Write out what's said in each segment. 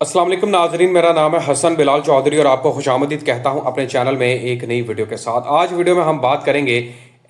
अस्सलाम वालेकुम नाजरीन, मेरा नाम है हसन बिलाल चौधरी और आपको खुशामदीद कहता हूं अपने चैनल में एक नई वीडियो के साथ। आज वीडियो में हम बात करेंगे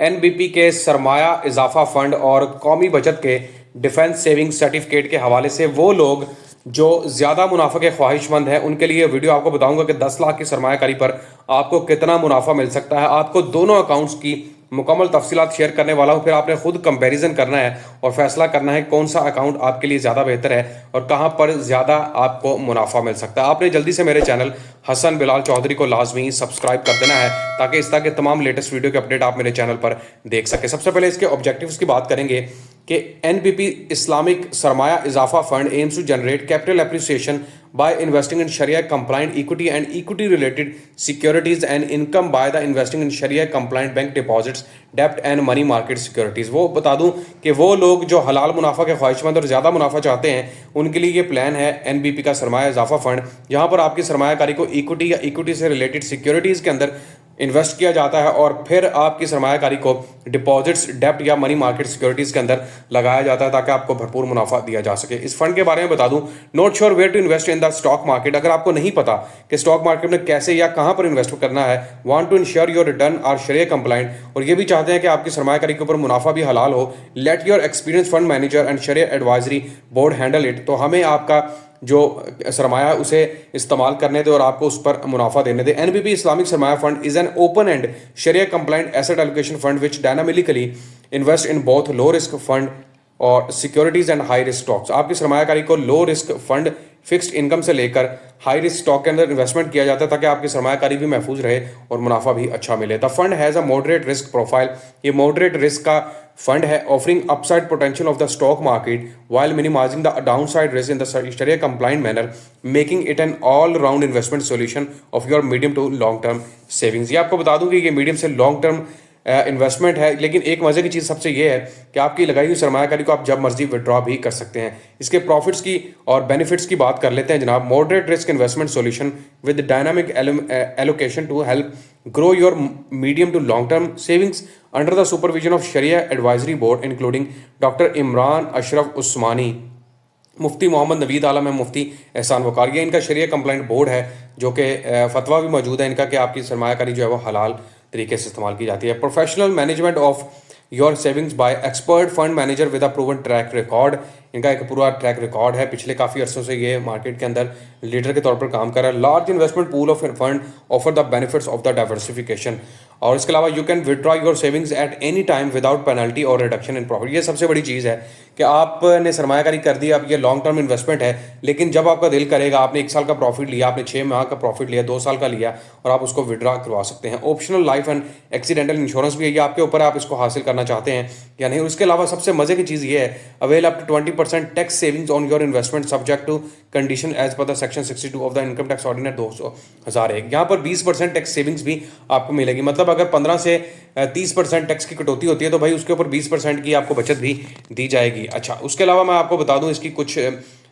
एनबीपी के सरमाया इजाफा फंड और कौमी बचत के डिफेंस सेविंग सर्टिफिकेट के हवाले से। वो लोग जो ज़्यादा मुनाफा के ख्वाहिशमंद हैं उनके लिए वीडियो आपको बताऊंगा कि 10 लाख की सरमायाकारी पर आपको कितना मुनाफा मिल सकता है। आपको दोनों अकाउंट्स की मुकम्मल तफसीलात शेयर करने वाला हूं, फिर आपने खुद कंपैरिजन करना है और फैसला करना है कौन सा अकाउंट आपके लिए ज़्यादा बेहतर है और कहां पर ज़्यादा आपको मुनाफा मिल सकता है। आपने जल्दी से मेरे चैनल हसन बिलाल चौधरी को लाजमी सब्सक्राइब कर देना है ताकि इस तरह के तमाम लेटेस्ट वीडियो के अपडेट आप मेरे चैनल पर देख सके। सबसे पहले इसके ऑब्जेक्टिव्स की बात करेंगे कि NPP Islamic Sarmaya Izafa fund aims to generate capital appreciation by investing in Sharia compliant equity and equity related securities and income by the investing in Sharia compliant bank deposits, debt and money market securities। वो बता दूं कि वो लोग जो हलाल मुनाफा के ख्वाहिशमंद और ज़्यादा मुनाफा चाहते हैं उनके लिए ये प्लान है एनबीपी का सरमाया इजाफा फंड, जहां पर आपकी सरमायाकारी को इक्विटी या इक्विटी से रिलेटेड सिक्योरिटीज़ के अंदर इन्वेस्ट किया जाता है और फिर आपकी सरमायाकारी को डिपॉजिट्स, डेप्ट या मनी मार्केट सिक्योरिटीज़ के अंदर लगाया जाता है ताकि आपको भरपूर मुनाफा दिया जा सके। इस फंड के बारे में बता दूं, not sure where to invest in the stock market. अगर आपको नहीं पता कि स्टॉक मार्केट में कैसे या कहां पर इन्वेस्ट करना है, want to ensure your return are शरिया कंप्लाइंट, और ये भी चाहते हैं कि आपकी सरमायाकारी के ऊपर मुनाफा भी हलाल हो, let your experience fund manager and शरिया एडवाइजरी बोर्ड हैंडल इट। तो हमें आपका जो सरमाया उसे इस्तेमाल करने दे और आपको उस पर मुनाफा देने दे। एनबीपी इस्लामिक सरमाया fund is an open end Shariah compliant asset allocation fund which dynamically invest in both low risk fund और securities and high risk stocks. आपकी सरमायाकारी को low risk fund, fixed income से लेकर हाई रिस्क स्टॉक के अंदर investment किया जाता है ताकि आपकी सरमायाकारी भी महफूज रहे और मुनाफा भी अच्छा मिले। The fund has a moderate risk profile. ये मॉडरेट रिस्क का फंड है, offering upside potential of the stock market while minimizing the downside risk in the Sharia compliant manner, making it an all round investment solution of your medium to long term savings। ये आपको बता दूं कि ये medium से long term investment है, लेकिन एक मजे की चीज़ सबसे ये है कि आपकी लगाई हुई सरमायाकारी को आप जब मर्जी विड्रॉ भी कर सकते हैं। इसके प्रॉफिट्स की और बेनिफिट्स की बात कर लेते हैं जनाब। Moderate risk investment solution with dynamic allocation to help grow your medium to long term savings under the supervision of Sharia Advisory Board including Dr. Imran Ashraf Usmani, Mufti Mohammad Naveed Alam है, मुफ्ती एहसान वकार। ये इनका शरिया कंप्लाइंट बोर्ड है जो कि फतवा भी मौजूद है इनका कि आपकी सरमायाकारी जो है वो हलाल तरीके से इस्तेमाल की जाती है। Professional management of your savings bye expert fund manager with a proven track record. इनका एक पूरा ट्रैक रिकॉर्ड है, पिछले काफ़ी अरसों से ये मार्केट के अंदर लीडर के तौर पर काम कर रहा है। Large investment pool of fund offer the benefits of the diversification. और इसके अलावा you can withdraw your savings at any time without penalty और रिडक्शन इन प्रॉफिट। ये सबसे बड़ी चीज़ है कि आपने सरमायाकारी कर दी, अब ये लॉन्ग टर्म इन्वेस्टमेंट है, लेकिन जब आपका दिल करेगा, आपने 1 साल का प्रॉफिट लिया, आपने 6 माह का प्रॉफिट लिया, 2 साल का लिया, और आप उसको विड्रॉ करवा सकते हैं। Optional life and accidental insurance भी है, ये आपके ऊपर आप इसको हासिल करना चाहते हैं या नहीं। और इसके अलावा सबसे मजे की चीज़ ये है, avail up to 20% tax savings on your investment subject to condition as per the section 62 of the income tax ordinance 2001। यहाँ पर 20% टैक्स सेविंग्स भी आपको मिलेगी। मतलब अगर 15 से 30% टैक्स की कटौती होती है तो भाई उसके ऊपर 20% की आपको बचत भी दी जाएगी। अच्छा, उसके अलावा मैं आपको बता दूं इसकी कुछ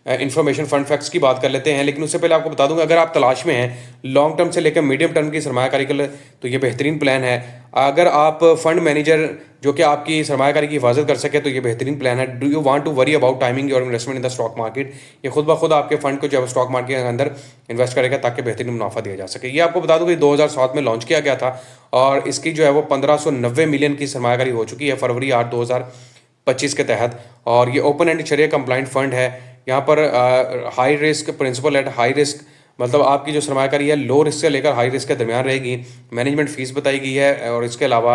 इन्फॉर्मेशन फंड फैक्ट्स की बात कर लेते हैं, लेकिन उससे पहले आपको बता दूंगा अगर आप तलाश में हैं लॉन्ग टर्म से लेकर मीडियम टर्म की सरमायाकारी के लिए तो ये बेहतरीन प्लान है। अगर आप फंड मैनेजर जो कि आपकी सरमायाकारी की हिफाजत कर सके तो ये बेहतरीन प्लान है। Do you want to worry about timing your investment in the stock market. ये खुद ब खुद आपके फंड को जब स्टॉक मार्केट के अंदर इन्वेस्ट करेगा ताकि बेहतरीन मुनाफा दिया जा सके। ये आपको बता दूं कि 2007 में लॉन्च किया गया था और इसकी जो है वो 1590 मिलियन की सरमायाकारी हो चुकी है फरवरी 8 2025 के तहत। और ये ओपन एंड शरिया कंप्लाइंट फंड है। यहाँ पर high risk principal at high risk, मतलब आपकी जो सरमायाकारी है लो रिस्क से लेकर हाई रिस्क के दरमियान रहेगी। मैनेजमेंट फीस बताई गई है और इसके अलावा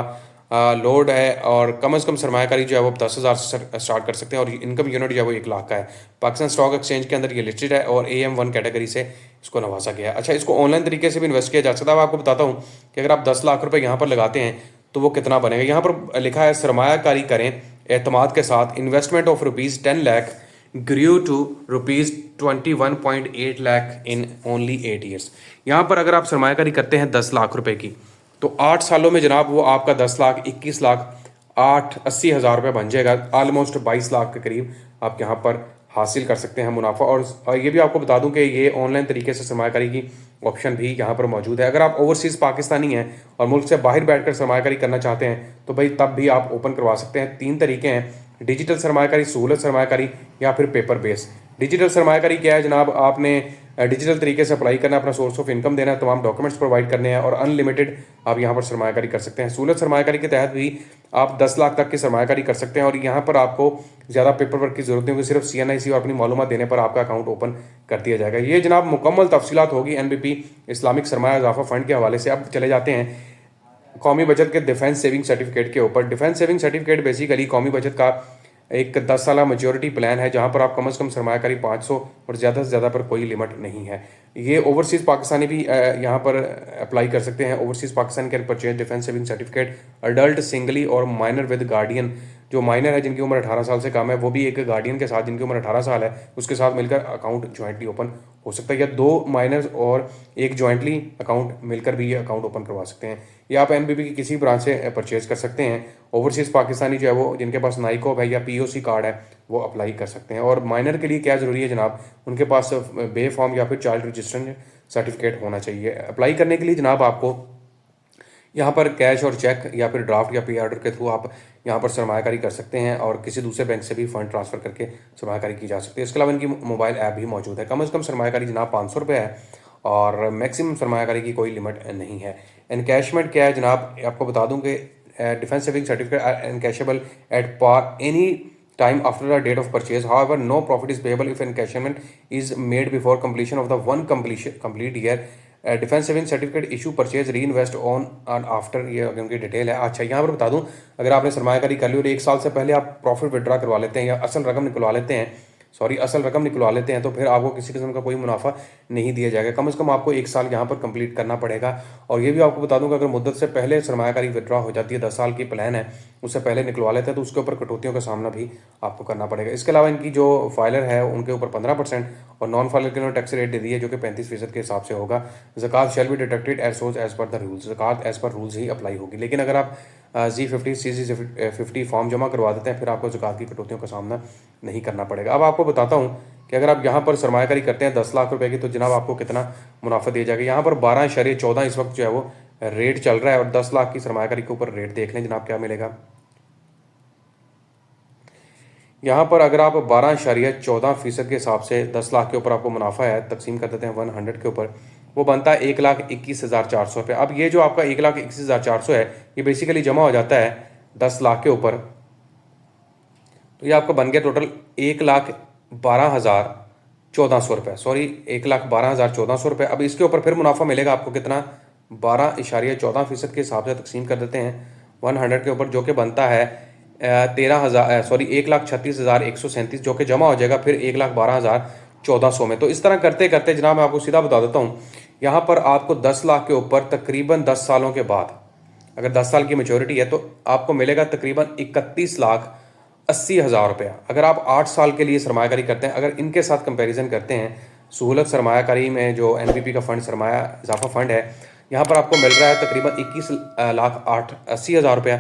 लोड है और कम से कम सरमायाकारी जो है वो 10,000 से स्टार्ट कर सकते हैं और इनकम यूनिट जो है वो 1 लाख का है। पाकिस्तान स्टॉक एक्सचेंज के अंदर ये लिस्टेड है और AM1 कैटेगरी से इसको नवाजा गया है। अच्छा, इसको ऑनलाइन तरीके से भी इन्वेस्ट किया जा सकता है। आपको बताता हूँ कि अगर आप 10 लाख रुपये यहाँ पर लगाते हैं तो वो कितना बनेगा। यहाँ पर लिखा है सरमायाकारी करें एतमाद के साथ, investment of ₹10 lakh grew to ₹21.8 lakh in only 8 years. यहाँ पर अगर आप सरमायाकारी करते हैं 10 लाख रुपए की तो 8 सालों में जनाब वो आपका 10 लाख 21 लाख 80 हज़ार रुपये बन जाएगा। ऑलमोस्ट 22 लाख के करीब आप यहाँ पर हासिल कर सकते हैं मुनाफा। और ये भी आपको बता दूं कि ये ऑनलाइन तरीके से सरमायाकारी की ऑप्शन भी यहाँ पर मौजूद है। अगर आप ओवरसीज़ पाकिस्तानी हैं और मुल्क से बाहर बैठकर सरमायाकारी करना चाहते हैं तो भाई तब भी आप ओपन करवा सकते हैं। 3 तरीके हैं, डिजिटल सरमायाकारी, सहूलत सरमायाकारी या फिर पेपर बेस। डिजिटल सरमायाकारी क्या है जनाब, आपने डिजिटल तरीके से अप्लाई करना है, अपना सोर्स ऑफ इनकम देना है, तमाम डॉक्यूमेंट्स प्रोवाइड करने हैं और अनलिमिटेड आप यहाँ पर सरमायाकारी कर सकते हैं। सहूलत सरमायाकारी के तहत भी आप 10 लाख तक की सरमायाकारी कर सकते हैं और यहाँ पर आपको ज़्यादा पेपर वर्क की जरूरत नहीं होगी, सिर्फ CNIC और अपनी मालूमात देने पर आपका अकाउंट ओपन कर दिया जाएगा। ये जनाब मुकम्मल तफसीलात होगी NBP Islamic Sarmaya Izafa fund के हवाले से। अब चले जाते हैं कौमी बचत के डिफेंस सेविंग सर्टिफिकेट के ऊपर। डिफेंस सेविंग सर्टिफिकेट बेसिकली कौमी बचत का एक 10 साल मेच्योरिटी प्लान है जहां पर आप कम से कम सरमायाकारी 500 और ज़्यादा से ज़्यादा पर कोई लिमिट नहीं है। ये ओवरसीज़ पाकिस्तानी भी यहाँ पर अप्लाई कर सकते हैं। Overseas Pakistan can purchase defence saving certificate adult singly और माइनर विद गार्डियन। जो माइनर है जिनकी उम्र 18 साल से कम है वो भी एक गार्डियन के साथ जिनकी उम्र 18 साल है उसके साथ मिलकर अकाउंट ज्वाइंटली ओपन हो सकता है, या 2 माइनर्स और एक ज्वाइंटली अकाउंट मिलकर भी ये अकाउंट ओपन करवा सकते हैं। या आप NBP की किसी ब्रांच से परचेज कर सकते हैं। ओवरसीज़ पाकिस्तानी जो है वो जिनके पास नाइकोब है या POC कार्ड है वो अप्लाई कर सकते हैं। और माइनर के लिए क्या ज़रूरी है जनाब, उनके पास बे फॉर्म या फिर चाइल्ड रजिस्ट्रेशन सर्टिफिकेट होना चाहिए। अप्लाई करने के लिए जनाब आपको यहाँ पर कैश और चेक या फिर ड्राफ्ट या पे ऑर्डर के थ्रू आप यहाँ पर सरमायाकारी कर सकते हैं और किसी दूसरे बैंक से भी फंड ट्रांसफ़र करके सरमायाकारी की जा सकती है। इसके अलावा इनकी मोबाइल ऐप भी मौजूद है। कम से कम सरमायाकारी जनाब 500 रुपये है और मैक्सिमम सरमायाकारी की कोई लिमिट नहीं है। एनकैशमेंट क्या है जनाब, आपको बता दूं कि defence saving certificate encashable at par any time after the date of purchase. However, no profit is payable if encashment is made before completion of the complete year. Defence saving certificate issue purchase री invest on and after, ये उनकी detail है। अच्छा, यहाँ पर बता दूं, अगर आपने सरमायाकारी कर ली और 1 साल से पहले आप प्रॉफिट विड्रा करवा लेते हैं या असल रकम निकलवा लेते हैं तो फिर आपको किसी किस्म का कोई मुनाफा नहीं दिया जाएगा। कम से कम आपको 1 साल यहाँ पर कंप्लीट करना पड़ेगा। और ये भी आपको बता दूंगा, अगर मुद्दत से पहले सरमायाकारी विड्रा हो जाती है, 10 साल की प्लान है, उससे पहले निकलवा लेते हैं तो उसके ऊपर कटौतियों का सामना भी आपको करना पड़ेगा। इसके अलावा इनकी जो फाइलर है उनके ऊपर 15% और नॉन फाइलर के लिए टैक्स रेट दे दिए जो कि 35% के हिसाब से होगा। ज़कात shall be deducted as per the rules, ज़कात एज पर रूल्स ही अप्लाई होगी। लेकिन अगर आप Z50 CZ50 फॉर्म जमा करवा देते हैं फिर आपको ज़कात की कटौतियों का सामना नहीं करना पड़ेगा। अब आपको बताता हूँ कि अगर आप यहाँ पर सरमायाकारी करते हैं 10 लाख रुपए की तो जनाब आपको कितना मुनाफा दिया जाएगा। यहाँ पर 12.14 इस वक्त जो है वो रेट चल रहा है और 10 लाख की सरमायाकारी के ऊपर रेट देख लें जनाब क्या मिलेगा। यहाँ पर अगर आप 12.14% के हिसाब से 10 लाख के ऊपर आपको मुनाफा है, तकसीम कर देते हैं 100 के ऊपर, वो बनता है 1,21,400 रुपये। अब ये जो आपका 1,21,400 है ये बेसिकली जमा हो जाता है 10 लाख के ऊपर, तो ये आपका बन गया टोटल 1,12,1400 रुपये, सॉरी 1,12,1400 रुपये। अब इसके ऊपर फिर मुनाफा मिलेगा आपको कितना, 12.14% के हिसाब से तकसीम कर देते हैं 100 के ऊपर, जो कि बनता है 1,36,137 जो कि जमा हो जाएगा फिर 1,12,1400 में। तो इस तरह करते करते जनाब मैं आपको सीधा बता देता हूँ, यहाँ पर आपको 10 लाख के ऊपर तकरीबन 10 सालों के बाद, अगर 10 साल की मेच्योरिटी है तो आपको मिलेगा तकरीबन 31,80,000 रुपया। अगर आप 8 साल के लिए सरमायाकारी करते हैं, अगर इनके साथ कंपैरिजन करते हैं, सहूलत सरमायाकारी में जो NBP का फंड सरमाया इजाफा फंड है, यहाँ पर आपको मिल रहा है तकरीबन 21,80,000 रुपया।